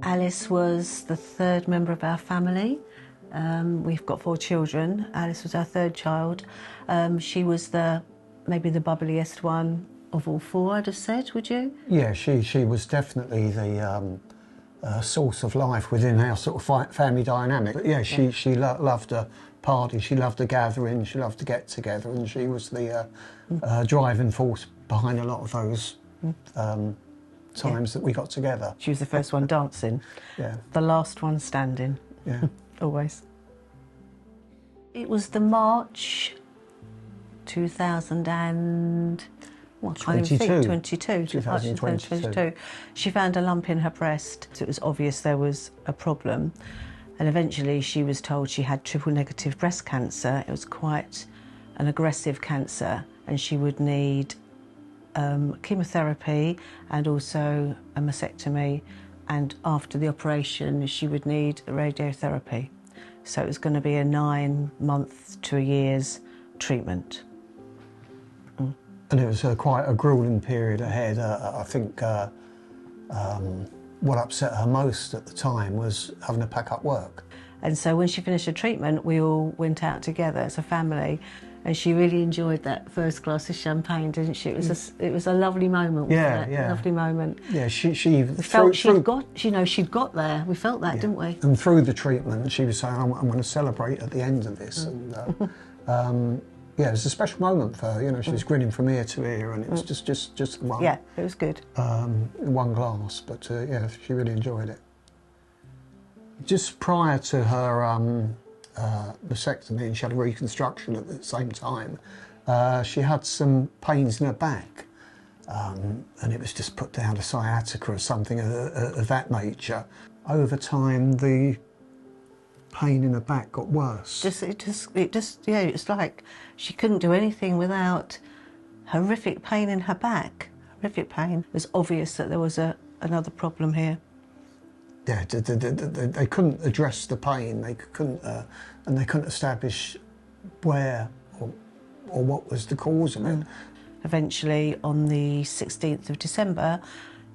Alice was the third member of our family. We've got 4 children. Alice was our third child. She was maybe the bubbliest one of all 4, I'd have said, would you? Yeah, she was definitely the source of life within our sort of family dynamic. But yeah, she loved a party, she loved a gathering, she loved to get together, and she was the driving force behind a lot of those times that we got together. She was the first one dancing, the last one standing, always. It was the March 2022. She found a lump in her breast. So it was obvious there was a problem, and eventually she was told she had triple-negative breast cancer. It was quite an aggressive cancer, and she would need chemotherapy and also a mastectomy, and after the operation she would need radiotherapy. So it was going to be a 9 months to a year's treatment. And it was quite a gruelling period ahead. I think what upset her most at the time was having to pack up work. And so when she finished her treatment, we all went out together as a family, and she really enjoyed that first glass of champagne, didn't she? It was a lovely moment, wasn't it? A lovely moment. Yeah, she felt she'd got there. We felt that, didn't we? And through the treatment, she was saying, I'm going to celebrate at the end of this. And yeah, it was a special moment for her. You know, she was grinning from ear to ear, and it was just one. Yeah, it was good. One glass, but yeah, she really enjoyed it. Just prior to her mastectomy, and she had a reconstruction at the same time, she had some pains in her back, and it was just put down to sciatica or something of that nature. Over time, the pain in her back got worse. It's like she couldn't do anything without horrific pain in her back. Horrific pain. It was obvious that there was another problem here. Yeah, they couldn't address the pain. They couldn't establish where or what was the cause of it. Eventually, on the 16th of December,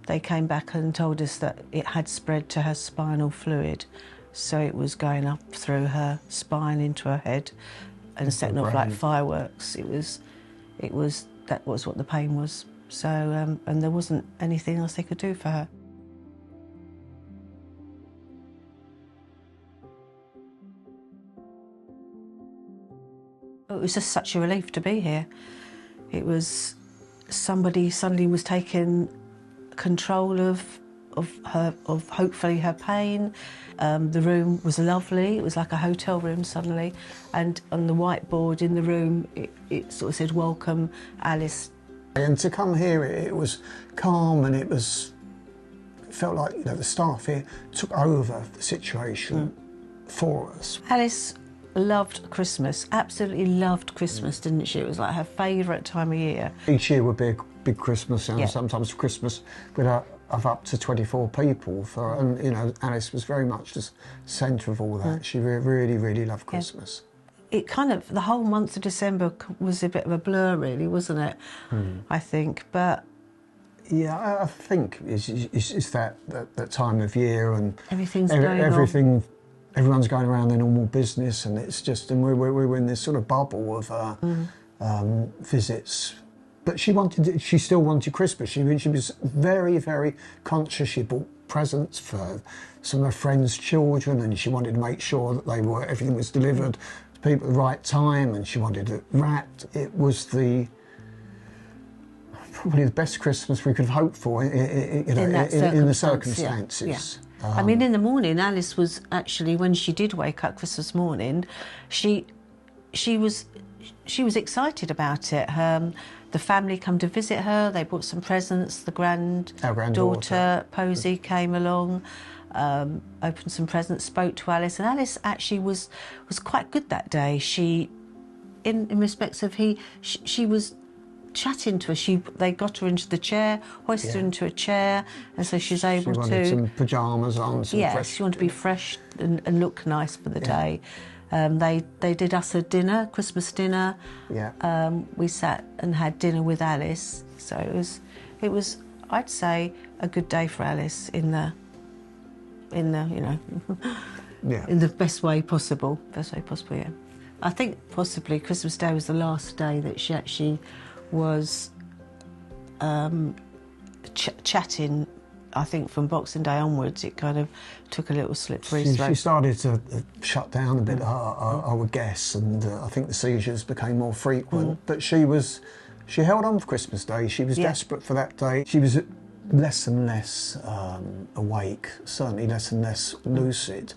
they came back and told us that it had spread to her spinal fluid. So it was going up through her spine into her head and setting off like fireworks. That was what the pain was. So, and there wasn't anything else they could do for her. It was just such a relief to be here. It was somebody suddenly was taking control of hopefully her pain. The room was lovely. It was like a hotel room suddenly, and on the whiteboard in the room it sort of said, "Welcome, Alice." And to come here, it was calm, and it felt like, you know, the staff here took over the situation for us. Alice loved Christmas, absolutely loved Christmas, didn't she? It was like her favourite time of year. Each year would be a big Christmas, and sometimes Christmas we'd have up to 24 people and you know, Alice was very much the centre of all that. She really, really loved Christmas. It kind of, the whole month of December was a bit of a blur, really, wasn't it? I think, but yeah, I think it's that time of year, and everything's going on. Everyone's going around their normal business, and it's just, and we were in this sort of bubble of visits. But she still wanted Christmas. She was very, very conscious. She bought presents for some of her friends' children, and she wanted to make sure that everything was delivered to people at the right time, and she wanted it wrapped. It was probably the best Christmas we could have hoped for in the circumstances. Yeah. I mean, in the morning, Alice was actually, when she did wake up Christmas morning, she was excited about it. The family come to visit her. They brought some presents. The granddaughter Posy came along, opened some presents, spoke to Alice, and Alice actually was quite good that day. She, in respects of she was chatting to her. They got her into the chair, hoisted her into a chair, and so she's able to. She wanted some pyjamas on. She wanted to be fresh and look nice for the day. They did us a dinner, Christmas dinner. Yeah. We sat and had dinner with Alice. So it was, I'd say, a good day for Alice in the in the, you know, Yeah. in the best way possible. Best way possible, yeah. I think possibly Christmas Day was the last day that she actually was chatting. I think from Boxing Day onwards, it kind of took a little slippery slope. She started to shut down a bit, I would guess, and I think the seizures became more frequent. But she held on for Christmas Day. She was desperate for that day. She was less and less awake, certainly less and less lucid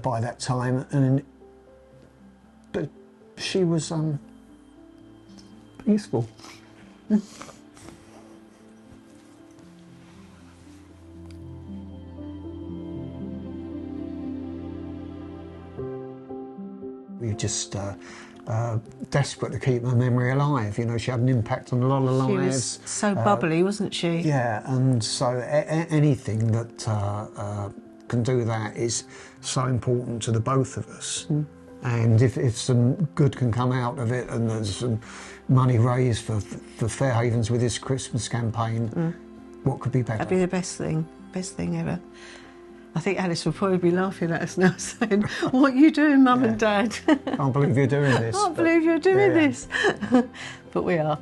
by that time. But she was peaceful. We were just desperate to keep her memory alive. You know, she had an impact on a lot of lives. She was so bubbly, wasn't she? Yeah, and so anything that can do that is so important to the both of us. And if some good can come out of it, and there's some money raised for Fairhavens with this Christmas campaign, what could be better? That'd be the best thing ever. I think Alice will probably be laughing at us now, saying, "What are you doing, Mum and Dad? Can't believe you're doing this." Can't believe you're doing this. But we are.